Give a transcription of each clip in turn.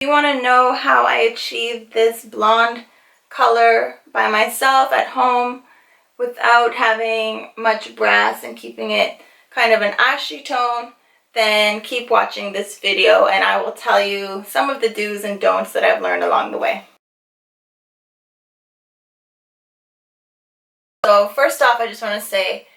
You want to know how I achieved this blonde color by myself at home without having much brass and keeping it kind of an ashy tone? Then keep watching this video and I will tell you some of the do's and don'ts that I've learned along the way. So first off, I just want to say,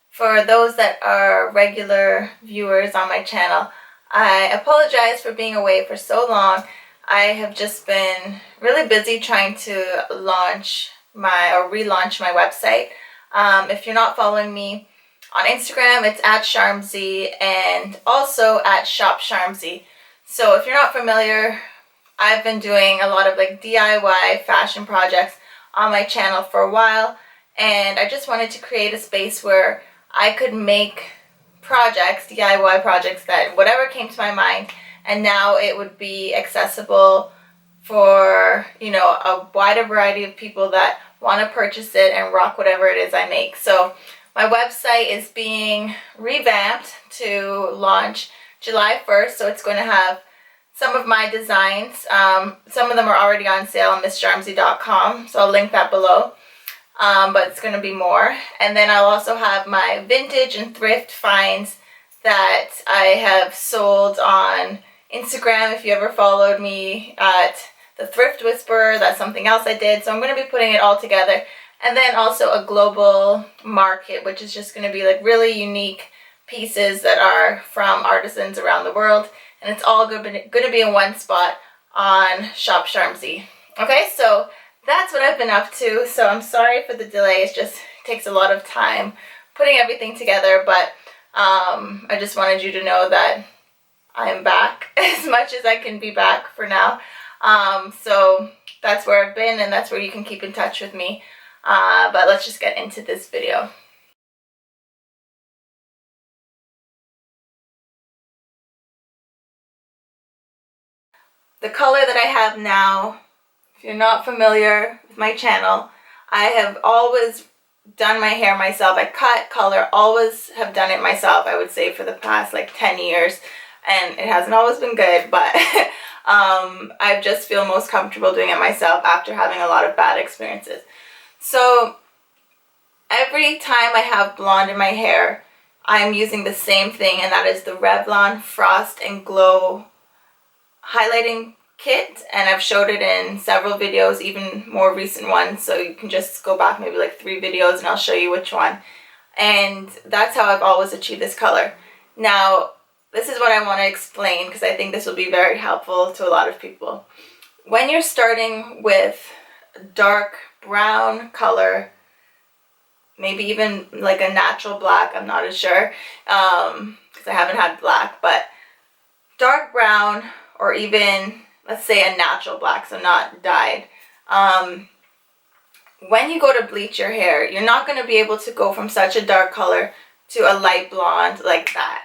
for those that are regular viewers on my channel, I apologize for being away for so long. I have just been really busy trying to relaunch my website. If you're not following me on Instagram, it's at Sharmzy and also at Shop Sharmzy. So if you're not familiar, I've been doing a lot of like DIY fashion projects on my channel for a while, and I just wanted to create a space where I could make projects, DIY projects, that whatever came to my mind, and now it would be accessible for, you know, a wider variety of people that want to purchase it and rock whatever it is I make. So my website is being revamped to launch July 1st, so it's going to have some of my designs. Some of them are already on sale on misssharmzy.com, so I'll link that below. But it's going to be more. And then I'll also have my vintage and thrift finds that I have sold on Instagram. If you ever followed me at the Thrift Whisperer, that's something else I did. So I'm going to be putting it all together. And then also a global market, which is just going to be like really unique pieces that are from artisans around the world. And it's all going to be in one spot on Shop Sharmzy. Okay, so that's what I've been up to. So I'm sorry for the delay. It just takes a lot of time putting everything together. But I just wanted you to know that I'm back as much as I can be back for now. So that's where I've been, and that's where you can keep in touch with me. But let's just get into this video. The color that I have now, if you're not familiar with my channel, I have always done my hair myself. I cut, color, always have done it myself, I would say, for the past like 10 years. And it hasn't always been good, but I just feel most comfortable doing it myself after having a lot of bad experiences. So every time I have blonde in my hair, I'm using the same thing, and that is the Revlon Frost and Glow highlighting kit, and I've showed it in several videos, even more recent ones, so you can just go back maybe like 3 videos and I'll show you which one. And that's how I've always achieved this color. Now, this is what I want to explain because I think this will be very helpful to a lot of people. When you're starting with a dark brown color, maybe even like a natural black, I'm not as sure because I haven't had black, but dark brown, or even let's say a natural black, so not dyed. When you go to bleach your hair, you're not going to be able to go from such a dark color to a light blonde like that.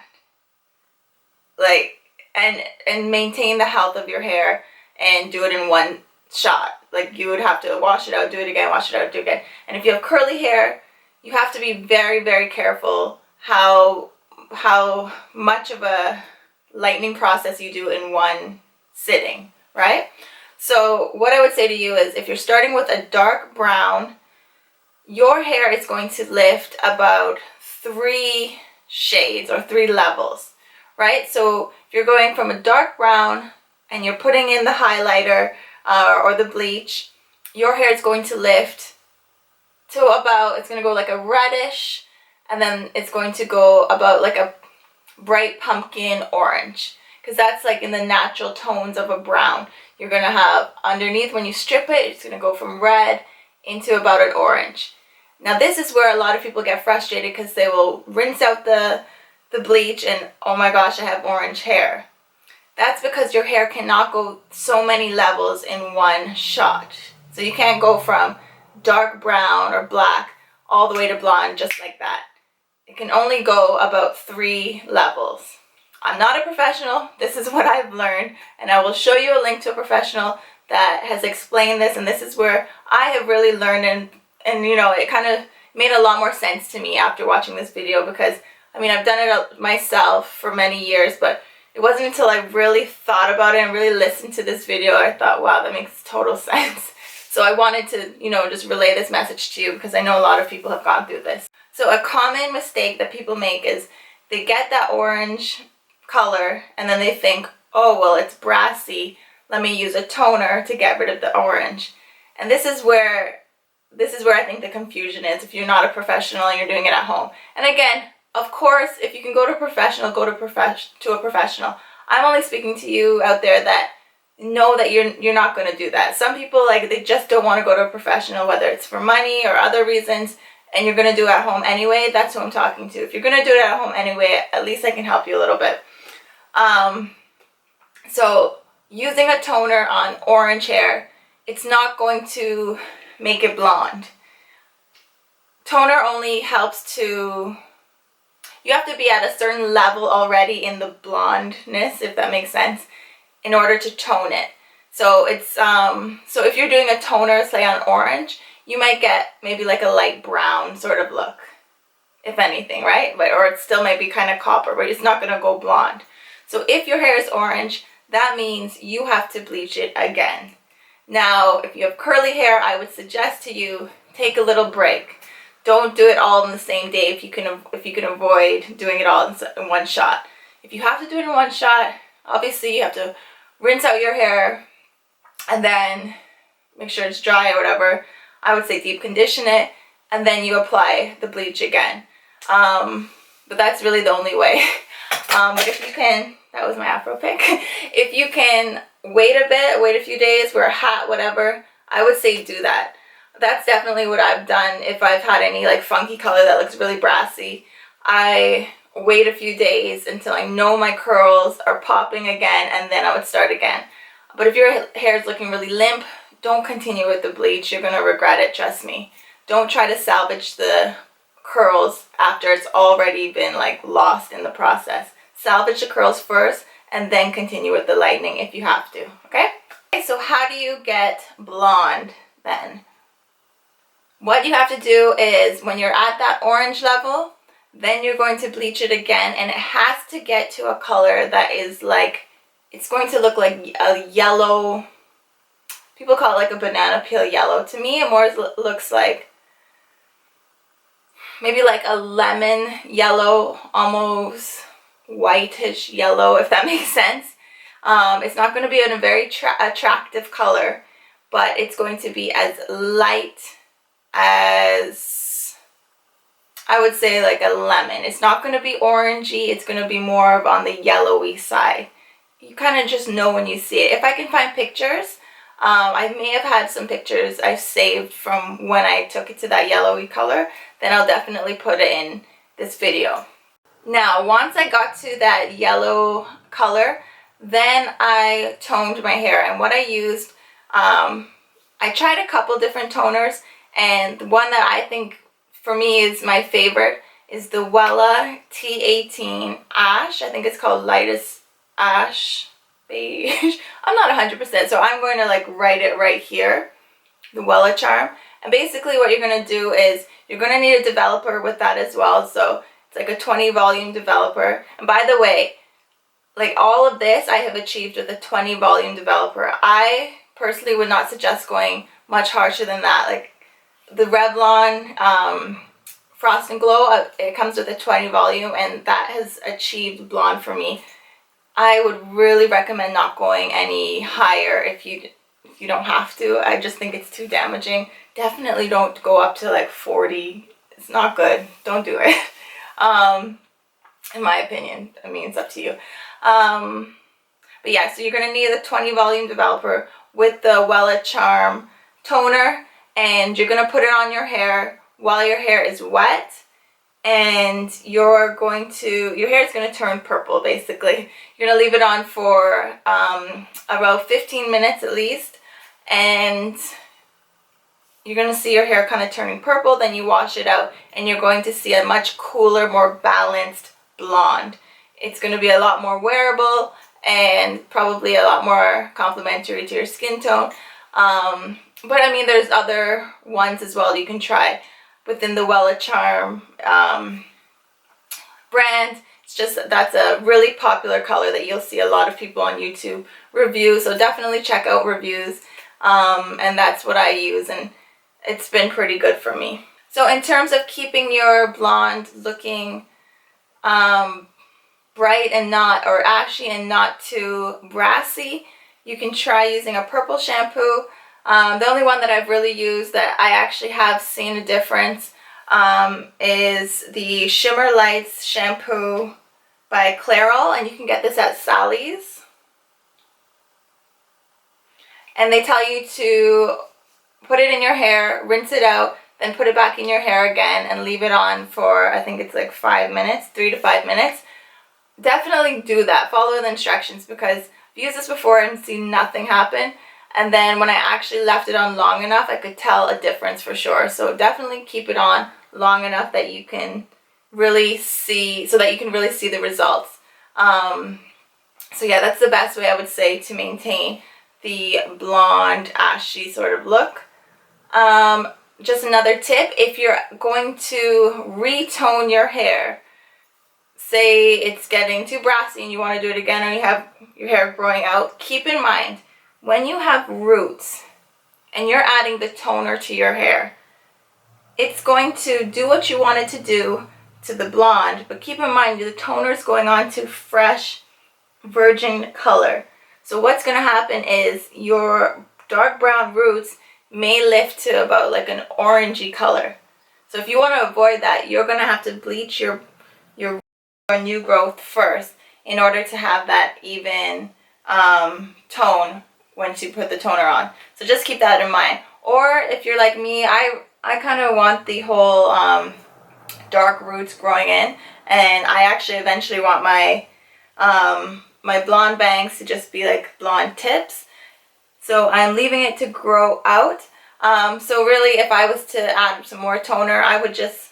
Like, and maintain the health of your hair and do it in one shot. Like, you would have to wash it out, do it again, wash it out, do it again. And if you have curly hair, you have to be very, very careful how much of a lightening process you do in one sitting, right? So what I would say to you is, if you're starting with a dark brown, your hair is going to lift about 3 shades or 3 levels, right? So if you're going from a dark brown and you're putting in the highlighter or the bleach, your hair is going to lift to about, it's going to go like a reddish, and then it's going to go about like a bright pumpkin orange, because that's like in the natural tones of a brown. You're going to have underneath, when you strip it, it's going to go from red into about an orange. Now this is where a lot of people get frustrated because they will rinse out the bleach and, oh my gosh, I have orange hair. That's because your hair cannot go so many levels in one shot. So you can't go from dark brown or black all the way to blonde just like that. It can only go about 3 levels. I'm not a professional. This is what I've learned, and I will show you a link to a professional that has explained this, and this is where I have really learned, and you know, it kind of made a lot more sense to me after watching this video, because I mean, I've done it myself for many years, but It wasn't until I really thought about it and really listened to this video I thought, wow, that makes total sense. So I wanted to, you know, just relay this message to you because I know a lot of people have gone through this. So a common mistake that people make is they get that orange color and then they think, oh, well, it's brassy. Let me use a toner to get rid of the orange. And this is where I think the confusion is if you're not a professional and you're doing it at home. And again, of course, if you can go to a professional, go to a professional. I'm only speaking to you out there that know that you're not going to do that. Some people, like, they just don't want to go to a professional, whether it's for money or other reasons, and you're going to do it at home anyway. That's who I'm talking to. If you're going to do it at home anyway, at least I can help you a little bit. So using a toner on orange hair, it's not going to make it blonde. Toner only helps to, you have to be at a certain level already in the blondness, if that makes sense, in order to tone it. So it's so if you're doing a toner, say on orange, you might get maybe like a light brown sort of look, if anything, right? But or it still might be kind of copper, but it's not going to go blonde. So if your hair is orange, that means you have to bleach it again. Now, if you have curly hair, I would suggest to you take a little break. Don't do it all in the same day if you can avoid doing it all in one shot. If you have to do it in one shot, obviously you have to rinse out your hair and then make sure it's dry or whatever. I would say deep condition it and then you apply the bleach again. But that's really the only way. But if you can, that was my afro pick. If you can wait a bit, wait a few days, wear a hat, whatever, I would say do that. That's definitely what I've done if I've had any like funky color that looks really brassy. I wait a few days until I know my curls are popping again and then I would start again. But if your hair is looking really limp, don't continue with the bleach. You're going to regret it, trust me. Don't try to salvage the curls after it's already been like lost in the process. Salvage the curls first and then continue with the lightening if you have to, okay? Okay, so how do you get blonde then? What you have to do is when you're at that orange level, then you're going to bleach it again and it has to get to a color that is like, it's going to look like a yellow, people call it like a banana peel yellow. To me, it more looks like maybe like a lemon yellow, almost whitish yellow, if that makes sense. It's not going to be in a very attractive color, but it's going to be as light as, I would say, like a lemon. It's not going to be orangey. It's going to be more of on the yellowy side. You kind of just know when you see it. If I can find pictures, I may have had some pictures I saved from when I took it to that yellowy color, then I'll definitely put it in this video. Now, once I got to that yellow color, then I toned my hair. And what I used, I tried a couple different toners, and the one that I think for me is my favorite is the Wella T18 Ash. I think it's called Lightest Ash Beige. I'm not 100%, so I'm going to like write it right here, the Wella Charm. And basically what you're going to do is you're going to need a developer with that as well. So it's like a 20 volume developer. And by the way, like all of this I have achieved with a 20 volume developer. I personally would not suggest going much harsher than that. Like the Revlon Frost and Glow, it comes with a 20 volume and that has achieved blonde for me. I would really recommend not going any higher if you don't have to. I just think it's too damaging. Definitely don't go up to like 40. It's not good. Don't do it. In my opinion. I mean, it's up to you. But yeah, so you're going to need the 20 volume developer with the Wella Charm toner, and you're going to put it on your hair while your hair is wet, and your hair is going to turn purple basically. You're going to leave it on for about 15 minutes at least, and you're going to see your hair kind of turning purple. Then you wash it out and you're going to see a much cooler, more balanced blonde. It's going to be a lot more wearable and probably a lot more complementary to your skin tone. But I mean, there's other ones as well you can try within the Wella Charm brand. That's a really popular color that you'll see a lot of people on YouTube review. So definitely check out reviews. And that's what I use, and it's been pretty good for me. So in terms of keeping your blonde looking bright and not, or ashy and not too brassy, you can try using a purple shampoo. The only one that I've really used that I actually have seen a difference is the Shimmer Lights shampoo by Clairol, and you can get this at Sally's. And they tell you to put it in your hair, rinse it out, then put it back in your hair again and leave it on for, I think it's like 5 minutes, 3 to 5 minutes. Definitely do that. Follow the instructions, because I've used this before and seen nothing happen. And then when I actually left it on long enough, I could tell a difference for sure. So definitely keep it on long enough that you can really see, so that you can really see the results. So yeah, that's the best way I would say to maintain the blonde, ashy sort of look. Just another tip, if you're going to retone your hair, say it's getting too brassy and you want to do it again, or you have your hair growing out, keep in mind, when you have roots and you're adding the toner to your hair, it's going to do what you want it to do to the blonde, but keep in mind the toner is going on to fresh virgin color. So what's going to happen is your dark brown roots may lift to about like an orangey color. So if you want to avoid that, you're going to have to bleach your new growth first in order to have that even tone once you put the toner on. So just keep that in mind. Or if you're like me, I kind of want the whole dark roots growing in, and I actually eventually want my my blonde bangs to just be like blonde tips. So I'm leaving it to grow out. So really, if I was to add some more toner, I would just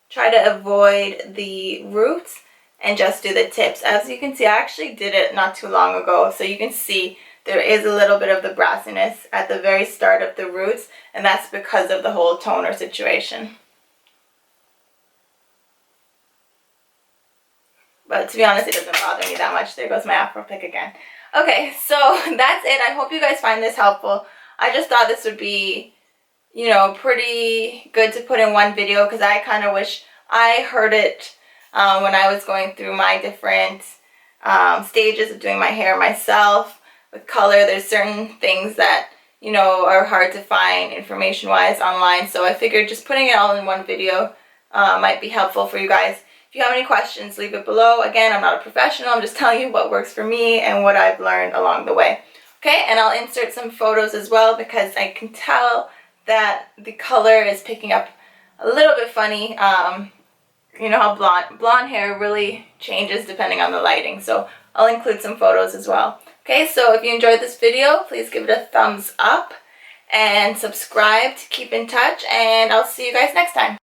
try to avoid the roots and just do the tips. As you can see, I actually did it not too long ago, so you can see there is a little bit of the brassiness at the very start of the roots, and that's because of the whole toner situation. But to be honest, it doesn't bother me that much. There goes my Afro pick again. Okay, so that's it. I hope you guys find this helpful. I just thought this would be, you know, pretty good to put in one video, because I kind of wish I heard it when I was going through my different stages of doing my hair myself. With color, there's certain things that, you know, are hard to find information-wise online. So I figured just putting it all in one video might be helpful for you guys. If you have any questions, leave it below. Again, I'm not a professional. I'm just telling you what works for me and what I've learned along the way. Okay, and I'll insert some photos as well, because I can tell that the color is picking up a little bit funny. You know how blonde hair really changes depending on the lighting. So I'll include some photos as well. Okay, so if you enjoyed this video, please give it a thumbs up and subscribe to keep in touch, and I'll see you guys next time.